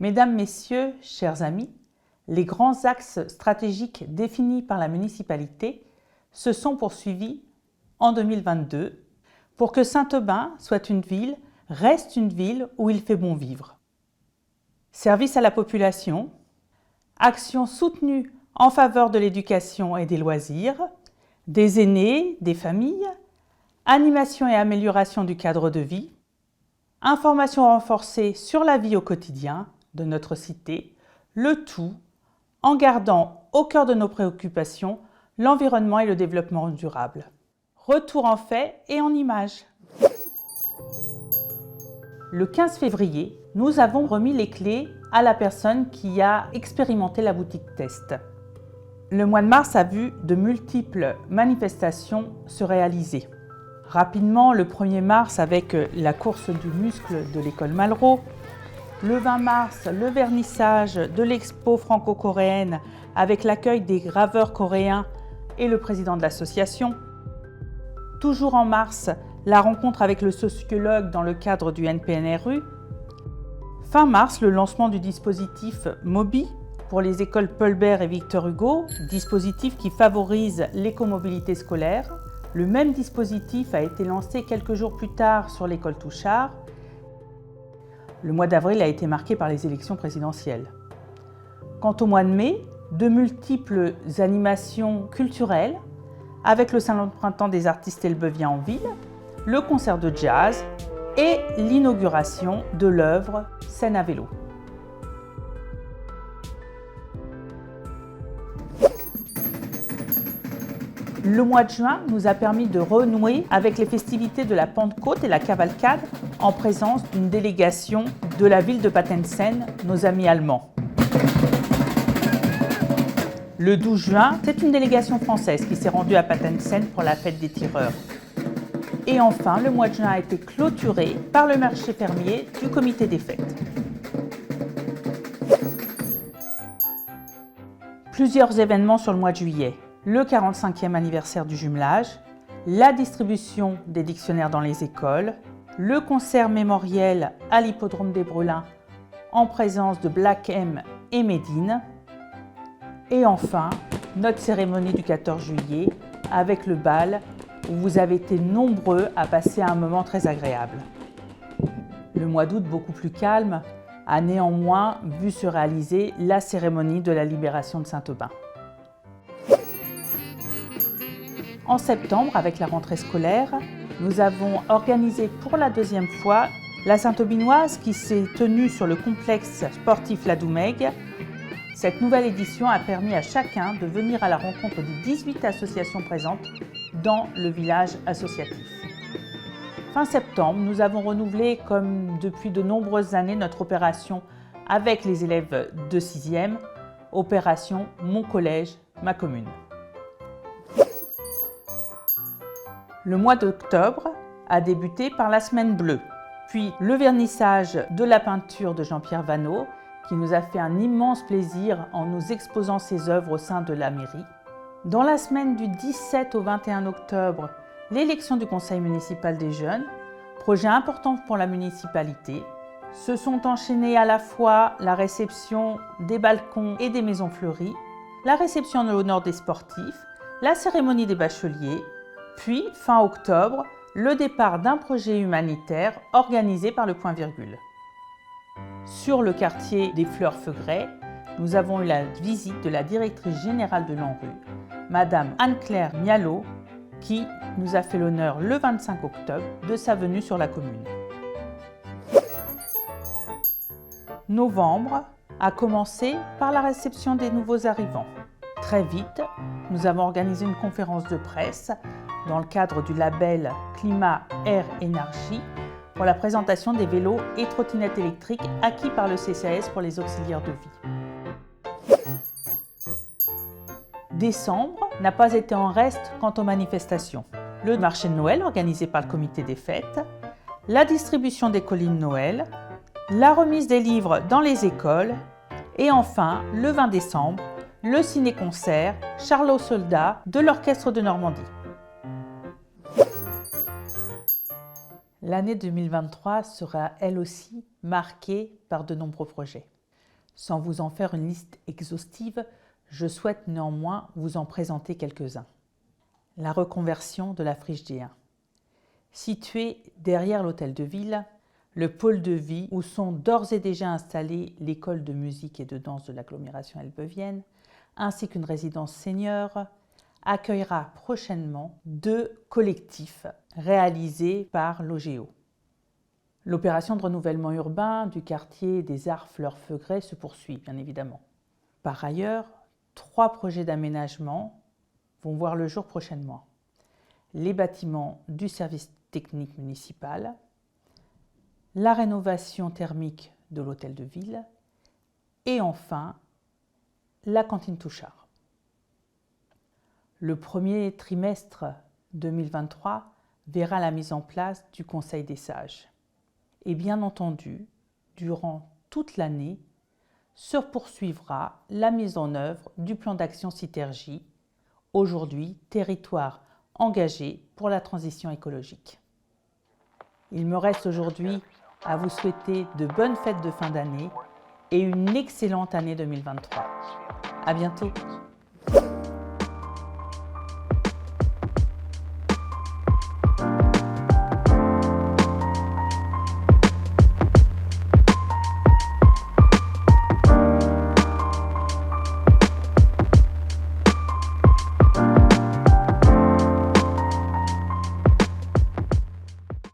Mesdames, Messieurs, chers amis, les grands axes stratégiques définis par la municipalité se sont poursuivis en 2022 pour que Saint-Aubin reste une ville où il fait bon vivre. Service à la population, actions soutenues en faveur de l'éducation et des loisirs, des aînés, des familles, animation et amélioration du cadre de vie, information renforcée sur la vie au quotidien de notre cité, le tout en gardant au cœur de nos préoccupations l'environnement et le développement durable. Retour en fait et en images. Le 15 février, nous avons remis les clés à la personne qui a expérimenté la boutique test. Le mois de mars a vu de multiples manifestations se réaliser. Rapidement, le 1er mars avec la course du muscle de l'école Malraux, le 20 mars, le vernissage de l'expo franco-coréenne avec l'accueil des graveurs coréens et le président de l'association. Toujours en mars, la rencontre avec le sociologue dans le cadre du NPNRU. Fin mars, le lancement du dispositif MOBI pour les écoles Paul Bert et Victor Hugo, dispositif qui favorise l'écomobilité scolaire. Le même dispositif a été lancé quelques jours plus tard sur l'école Touchard. Le mois d'avril a été marqué par les élections présidentielles. Quant au mois de mai, de multiples animations culturelles avec le salon de printemps des artistes elbeviens en ville, le concert de jazz et l'inauguration de l'œuvre Scène à vélo. Le mois de juin nous a permis de renouer avec les festivités de la Pentecôte et la cavalcade en présence d'une délégation de la ville de Pattensen, nos amis allemands. Le 12 juin, c'est une délégation française qui s'est rendue à Pattensen pour la fête des tireurs. Et enfin, le mois de juin a été clôturé par le marché fermier du comité des fêtes. Plusieurs événements sur le mois de juillet. Le 45e anniversaire du jumelage, la distribution des dictionnaires dans les écoles, le concert mémoriel à l'hippodrome des Brelins en présence de Black M et Médine, et enfin notre cérémonie du 14 juillet avec le bal où vous avez été nombreux à passer un moment très agréable. Le mois d'août, beaucoup plus calme, a néanmoins vu se réaliser la cérémonie de la libération de Saint-Aubin. En septembre, avec la rentrée scolaire, nous avons organisé pour la deuxième fois la Saint-Aubinoise qui s'est tenue sur le complexe sportif La Doumègue. Cette nouvelle édition a permis à chacun de venir à la rencontre des 18 associations présentes dans le village associatif. Fin septembre, nous avons renouvelé, comme depuis de nombreuses années, notre opération avec les élèves de 6e, opération Mon collège, ma commune. Le mois d'octobre a débuté par la Semaine bleue, puis le vernissage de la peinture de Jean-Pierre Vanneau, qui nous a fait un immense plaisir en nous exposant ses œuvres au sein de la mairie. Dans la semaine du 17 au 21 octobre, l'élection du conseil municipal des jeunes, projet important pour la municipalité. Se sont enchaînés à la fois la réception des balcons et des maisons fleuries, la réception de l'honneur des sportifs, la cérémonie des bacheliers, puis, fin octobre, le départ d'un projet humanitaire organisé par le Point Virgule. Sur le quartier des Fleurs-Feugret, nous avons eu la visite de la directrice générale de l'ANRU, Madame Anne-Claire Mialot, qui nous a fait l'honneur le 25 octobre de sa venue sur la commune. Novembre a commencé par la réception des nouveaux arrivants. Très vite, nous avons organisé une conférence de presse dans le cadre du label Climat Air Énergie pour la présentation des vélos et trottinettes électriques acquis par le CCAS pour les auxiliaires de vie. Décembre n'a pas été en reste quant aux manifestations. Le marché de Noël organisé par le comité des fêtes, la distribution des colis de Noël, la remise des livres dans les écoles et enfin, le 20 décembre, le ciné-concert Charlot Soldat de l'Orchestre de Normandie. L'année 2023 sera elle aussi marquée par de nombreux projets. Sans vous en faire une liste exhaustive, je souhaite néanmoins vous en présenter quelques-uns. La reconversion de la Friche G1. Située derrière l'hôtel de ville, le pôle de vie où sont d'ores et déjà installées l'école de musique et de danse de l'agglomération elbevienne, ainsi qu'une résidence senior, accueillera prochainement 2 collectifs réalisés par l'OGEO. L'opération de renouvellement urbain du quartier des Arts Fleurs-Feugrets se poursuit, bien évidemment. Par ailleurs, 3 projets d'aménagement vont voir le jour prochainement. Les bâtiments du service technique municipal, la rénovation thermique de l'hôtel de ville et enfin la cantine Touchard. Le premier trimestre 2023 verra la mise en place du Conseil des sages. Et bien entendu, durant toute l'année, se poursuivra la mise en œuvre du plan d'action Citergie, aujourd'hui territoire engagé pour la transition écologique. Il me reste aujourd'hui à vous souhaiter de bonnes fêtes de fin d'année et une excellente année 2023. À bientôt!